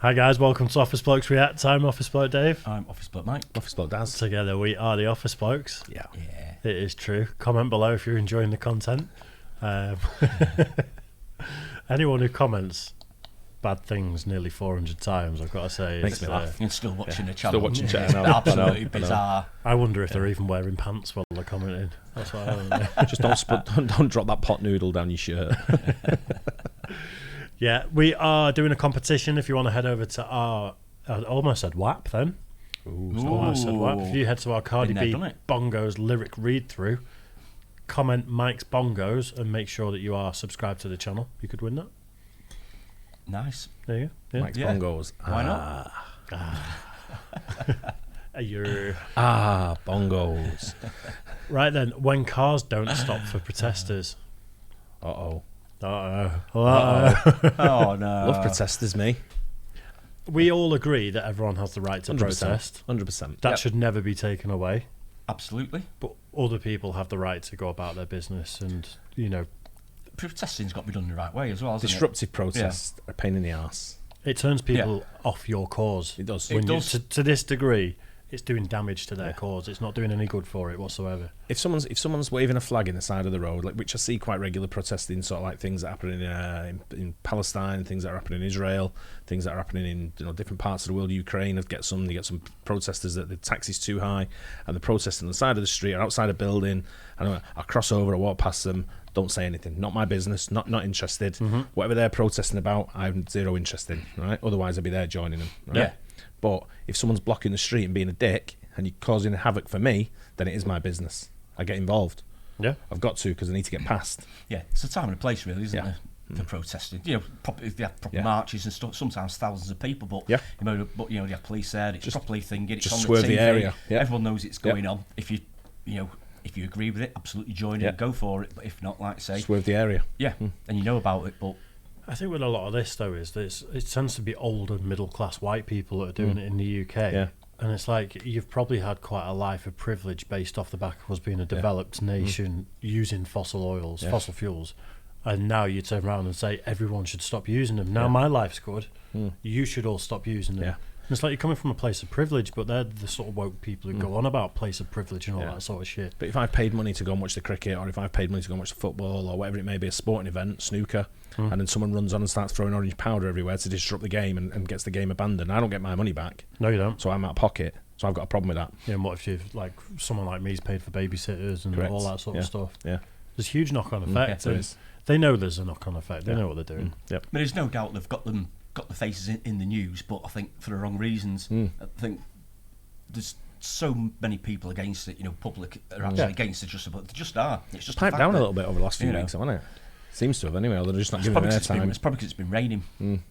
Hi guys, welcome to Office Blokes React. I'm Office Bloke Dave. I'm Office Bloke Mike. Office Bloke Daz. Together we are the Office Blokes. Yeah. It is true. Comment below if you're enjoying the content. Anyone who comments bad things nearly 400 times, I've got to say, Makes me laugh. You're still watching the channel. Still watching It's chat now. absolutely I know. bizarre. I wonder if they're even wearing pants while they're commenting. That's what I wonder. Just don't drop that pot noodle down your shirt. Yeah, we are doing a competition. If you want to head over to our, I almost said WAP then. Almost said WAP. If you head to our Cardi Been there, B done it. Bongos lyric read through, comment Mike's Bongos and make sure that you are subscribed to the channel. You could win that. Nice. There you go. Yeah. Mike's Yeah. bongos. Why not? Bongos. Right then, when cars don't stop for protesters. Uh-oh. Oh no. Love protesters, me. We all agree that everyone has the right to 100%. protest. 100%. That Yep. should never be taken away. Absolutely. But other people have the right to go about their business and, you know, Protesting's got to be done the right way as well, hasn't Disruptive protests are a pain in the arse. it turns people off your cause. It does. It When you- does. to this degree, it's doing damage to their Yeah. cause. It's not doing any good for it whatsoever. If someone's waving a flag in the side of the road, like which I see quite regular protesting, sort of like things that are happening in Palestine, things that are happening in Israel, things that are happening in different parts of the world, Ukraine. You get some protesters that the tax is too high, and they're protesting on the side of the street or outside a building. And I cross over, I walk past them. Don't say anything. Not my business. Not interested. Whatever they're protesting about, I'm zero interest in. Right? Otherwise, I'd be there joining them. Right? Yeah. But if someone's blocking the street and being a dick and you're causing havoc for me, then it is my business. I get involved. Yeah. I've got to because I need to get past. Yeah, it's a time and a place, really, isn't Yeah. there, for protesting? You know, if they have proper Yeah. marches and stuff, sometimes thousands of people, but Yeah. you know, they have police there. It's Just- properly thinking. It's just on swerve the the TV. area. Yeah. Everyone knows it's Yeah. going on. If you agree with it, absolutely join it Yeah. and go for it. But if not, like I say, Swerve the area. yeah, and you know about it, but I think with a lot of this, though, is that it tends to be older, middle-class white people that are doing it in the UK. Yeah. And it's like you've probably had quite a life of privilege based off the back of us being a developed nation using fossil oils, Yeah. fossil fuels. And now you turn around and say everyone should stop using them. Now Yeah. my life's good. You should all stop using them. Yeah. And it's like you're coming from a place of privilege, but they're the sort of woke people who go on about place of privilege and all Yeah. that sort of shit. But if I've paid money to go and watch the cricket, or if I've paid money to go and watch the football, or whatever it may be, a sporting event, snooker, and then someone runs on and starts throwing orange powder everywhere to disrupt the game and gets the game abandoned, I don't get my money back. No, you don't. So I'm out of pocket. So I've got a problem with that. Yeah, and what if you've, like, someone like me's paid for babysitters and Correct. all that sort of Yeah. stuff? Yeah. There's huge knock-on effect. there and is. They know there's a knock-on effect. They Yeah. know what they're doing. Yep. I mean, there's no doubt they've got the faces in the news, but I think for the wrong reasons. I think there's so many people against it. You know, public are actually Yeah. against it. They just are. It's just Piped down a little bit over the last few you know. weeks, haven't it? Seems to have anyway. Or they're just not It's giving probably them 'cause airtime. it's probably because it's been raining.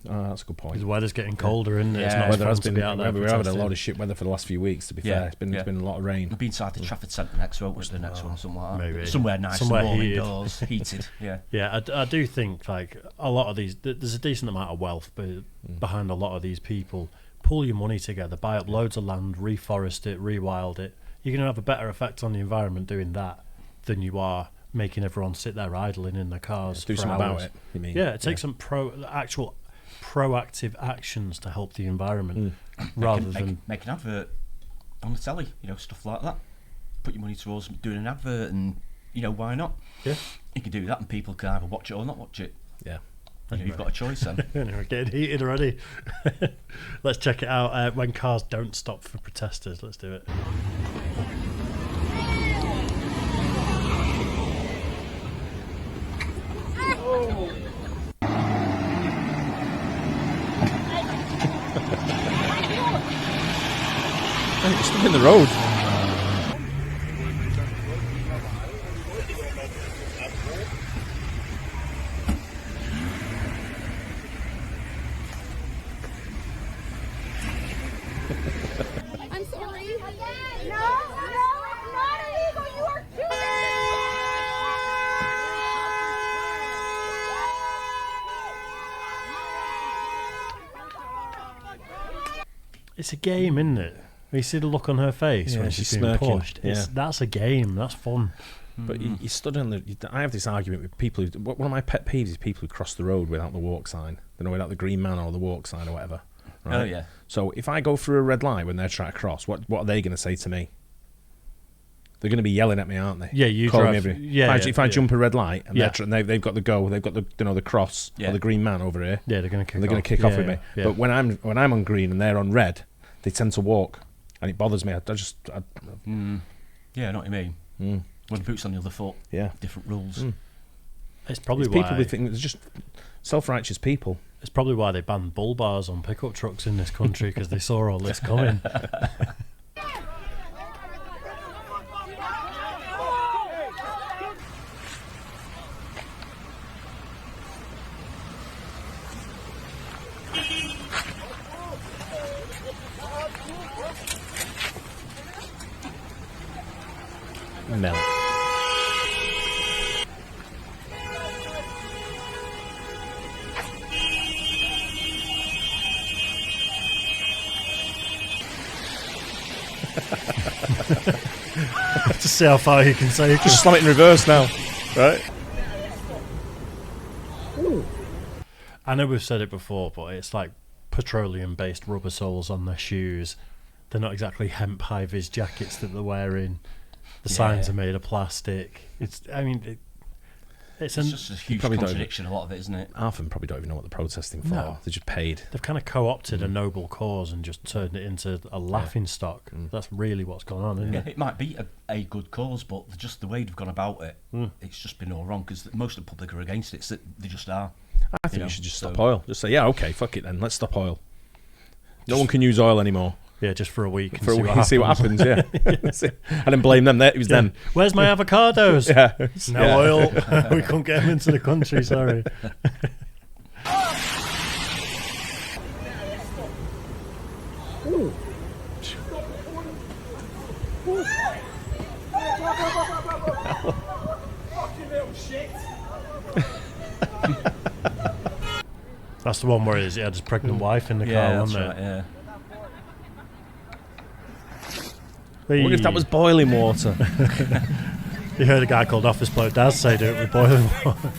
Oh, that's a good point. The weather's getting colder, isn't it? It's Yeah. not Weather fun has to been. be out there We've had a protesting. lot of shit weather for the last few weeks. To be Yeah, fair, it's been yeah. a lot of rain. We'll be inside the Trafford Centre next, won't we? The next one, somewhere like that. Maybe. Somewhere nice, Somewhere and warm heated. indoors, heated. Yeah. Yeah, I do think like a lot of these. There's a decent amount of wealth behind a lot of these people. Pull your money together, buy up loads of land, reforest it, rewild it. You're going to have a better effect on the environment doing that than you are making everyone sit there idling in their cars. Do for something about hours. it. You mean? Yeah, take some actual proactive actions to help the environment rather than Make an advert on the telly, you know, stuff like that. Put your money towards doing an advert, and you know, why not? yeah. You can do that, and people can either watch it or not watch it. Yeah. You know, you've got a choice then. We're getting heated already. Let's check it out. When cars don't stop for protesters. Let's do it. Hey, you're stuck in the road. I'm sorry. No, it's not illegal. You are too It's a game, isn't it? You see the look on her face Yeah, when she's she's being smirking. pushed. Yeah. That's a game. That's fun. But you stood on the. I have this argument with people. One of my pet peeves is people who cross the road without the walk sign. You know, without the green man or the walk sign or whatever. Right? Oh, yeah. So if I go through a red light when they're trying to cross, what are they going to say to me? They're going to be yelling at me, aren't they? Yeah, you Calling drive. me every- Yeah, if I jump a red light and they've got the go, they've got the the cross or the green man over here. Yeah, they're going to kick. They're going to kick off with me. Yeah. But when I'm on green and they're on red, they tend to walk, and it bothers me. I know what you mean. When the boot's on the other foot. Yeah. Different rules. It's probably It's why people who think it's just self-righteous people. it's probably why they banned bull bars on pickup trucks in this country, because they saw all this coming. Mel. To see how far you can say. Just slam it in reverse now, right? I know we've said it before, but it's like petroleum-based rubber soles on their shoes. They're not exactly hemp high-vis jackets that they're wearing. The signs are made of plastic. It's just a huge contradiction, a lot of it, isn't it? Half of them probably don't even know what they're protesting for. No. They're just paid. They've kind of co-opted a noble cause and just turned it into a laughing stock. That's really what's going on, isn't Yeah, it? it might be a good cause, but just the way they've gone about it, it's just been all wrong, because most of the public are against it, so they just are. I think we should just stop oil. Just say, yeah, okay, fuck it then. Let's stop oil. No one can use oil anymore. Yeah, just for a week. And For a week and see what happens, yeah. And then blame them. It was them. Where's my avocados? Yeah. No oil. We couldn't get them into the country, sorry. That's the one where he had his pregnant wife in the car, that's wasn't right, it? yeah. I wonder if that was boiling water. You heard a guy called Office Bloke Daz say do it with boiling water.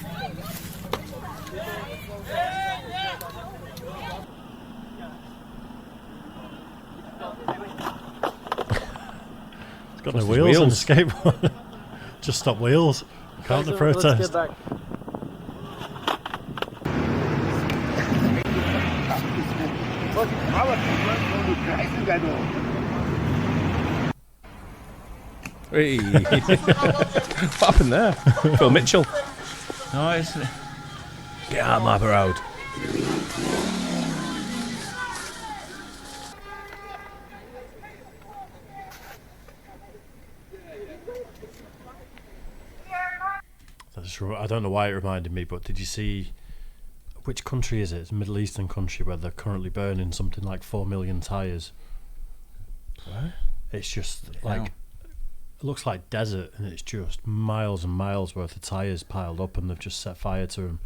It's got no wheels on the skateboard. Just stop wheels. Can't the protest? Hey. What happened there? Phil Mitchell. No, it's... Get out of my road. That's right. I don't know why it reminded me, but did you see which country is it? It's a Middle Eastern country where they're currently burning something like 4 million tyres. What? It's just like it looks like desert, and it's just miles and miles worth of tyres piled up, and they've just set fire to them,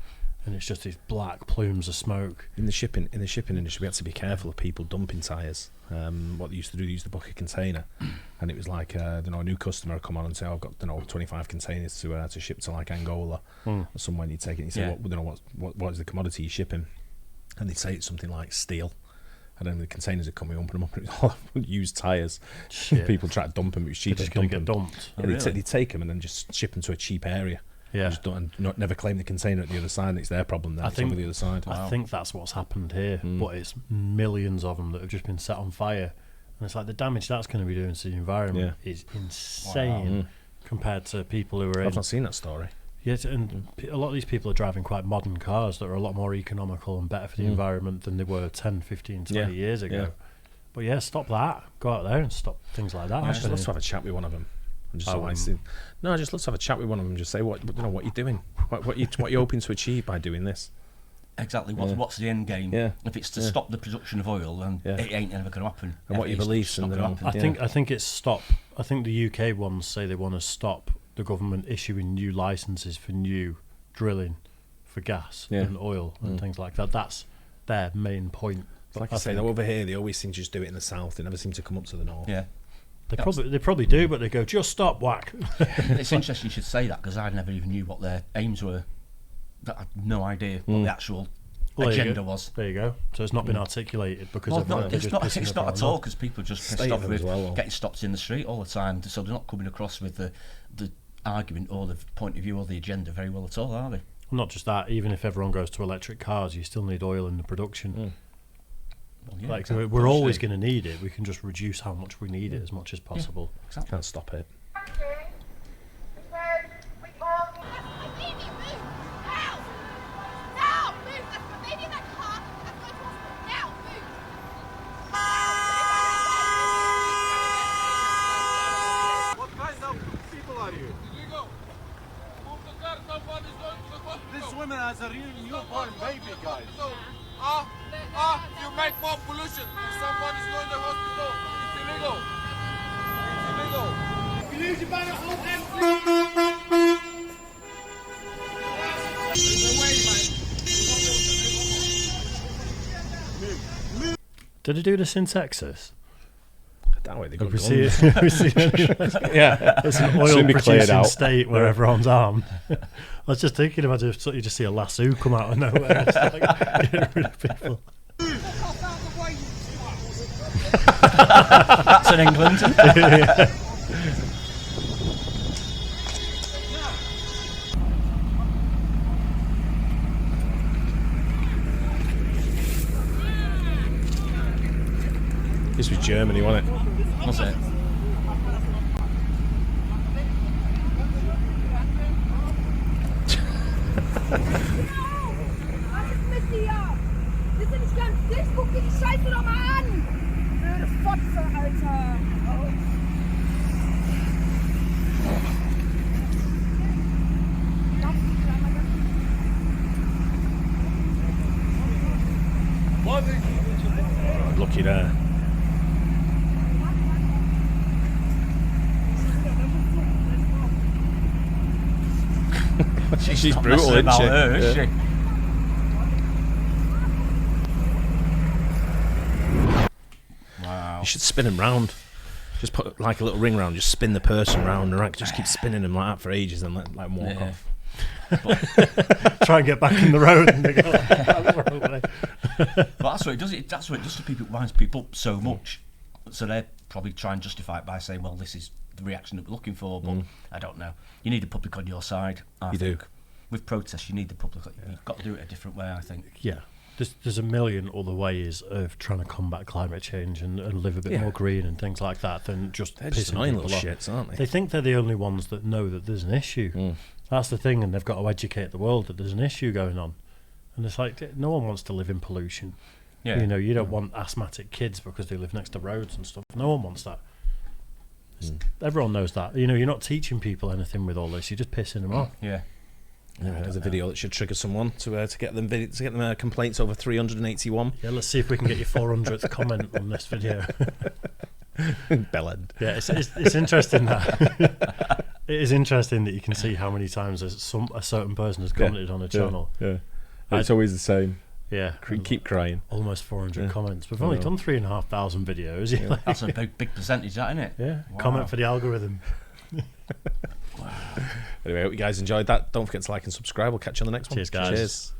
and it's just these black plumes of smoke. In the shipping industry, we had to be careful of people dumping tyres. What they used to do, they used to book a container, and it was like a new customer would come on and say, "I've got 25 containers to ship to like Angola or somewhere." And you take it, and you say, "What is the commodity you're shipping?" And they'd say it's something like steel. And then the containers would come, we open them up, and it was all used tyres. People try to dump them, it was cheaper They're just going to get dumped. Yeah, they take them and then just ship them to a cheap area. Yeah. And never claim the container at the other side. It's their problem then. It's over the other side. I think that's what's happened here, but it's millions of them that have just been set on fire. And it's like the damage that's going to be doing to the environment is insane compared to people who are I've not seen that story. Yes, and a lot of these people are driving quite modern cars that are a lot more economical and better for the environment than they were 10, 15, 20 years ago. Yeah. But yeah, stop that. Go out there and stop things like that. I just love to have a chat with one of them. And just I just love to have a chat with one of them and just say, what you're doing? What you hoping to achieve by doing this? Exactly. What's the end game? Yeah. If it's to stop the production of oil, then it ain't ever going to happen. And what your beliefs and I think it's stop. I think the UK ones say they want to stop the government issuing new licenses for new drilling for gas and oil and things like that. That's their main point. But like I say, over here they always seem to just do it in the south. They never seem to come up to the north. Yeah. They probably do, but they go, just stop, whack. It's interesting you should say that, because I never even knew what their aims were. I had no idea what the actual Well, there you agenda go. was. There you go. So it's not been articulated because Well, everyone no, they're it's just not. pissing It's about not at it. all because people are just pissed State of off them with as well. getting stopped in the street all the time. So they're not coming across with the argument or the point of view or the agenda very well at all, are they? Not just that. Even if everyone goes to electric cars, you still need oil in the production. Well, yeah, Like exactly. we're always going to need it. We can just reduce how much we need it as much as possible. Exactly. Can't stop it. What kind of people are you? This woman has a real newborn baby, guys. You make more pollution. If somebody's going to hospital, it's illegal. It's illegal. Did they do this in Texas? That way they Have got we see guns. it? We see Yeah. it's an Soon oil be cleared producing out. state where everyone's armed. I was just thinking about if you just see a lasso come out of nowhere, it's like getting rid of people. That's in England. This was Germany, wasn't it? Was it? Was ist mit dir? Wir sind nicht ganz dicht, guck dir die Scheiße doch mal an! Blöde Fotze, Alter! Lucky there. She's not brutal, messing isn't about she? her, is Yeah. she? Wow. You should spin them round. Just put like a little ring round. Just spin the person round, and just keep spinning them like that for ages, and let them walk Yeah. off. Try and get back in the road and they go, "That's the wrong way." But that's what it does. That's what it does to people. It winds people up so much. So they probably try and justify it by saying, "Well, this is the reaction that we're looking for." But I don't know. You need the public on your side. I You think. do. With protests, you need the public. You've got to do it a different way, I think. Yeah. There's a million other ways of trying to combat climate change and live a bit Yeah. more green and things like that than just They're just pissing annoying people little off. shits, aren't they? They think they're the only ones that know that there's an issue. That's the thing, and they've got to educate the world that there's an issue going on. And it's like, no one wants to live in pollution. Yeah. You know, you don't want asthmatic kids because they live next to roads and stuff. No one wants that. Everyone knows that. You know, you're not teaching people anything with all this. You're just pissing them off. Yeah. There's a video that should trigger someone to get them complaints over 381. Yeah, let's see if we can get your 400th comment on this video. Bellend. Yeah, it's interesting that it is interesting that you can see how many times a certain person has commented on a channel. Yeah. It's always the same. Yeah, Keep crying. almost 400 comments. We've only done 3,500 videos. Yeah, That's a big percentage, that, isn't it? yeah. Wow. Comment for the algorithm. Anyway, I hope you guys enjoyed that. Don't forget to like and subscribe. We'll catch you on the next one. Cheers, guys. Cheers.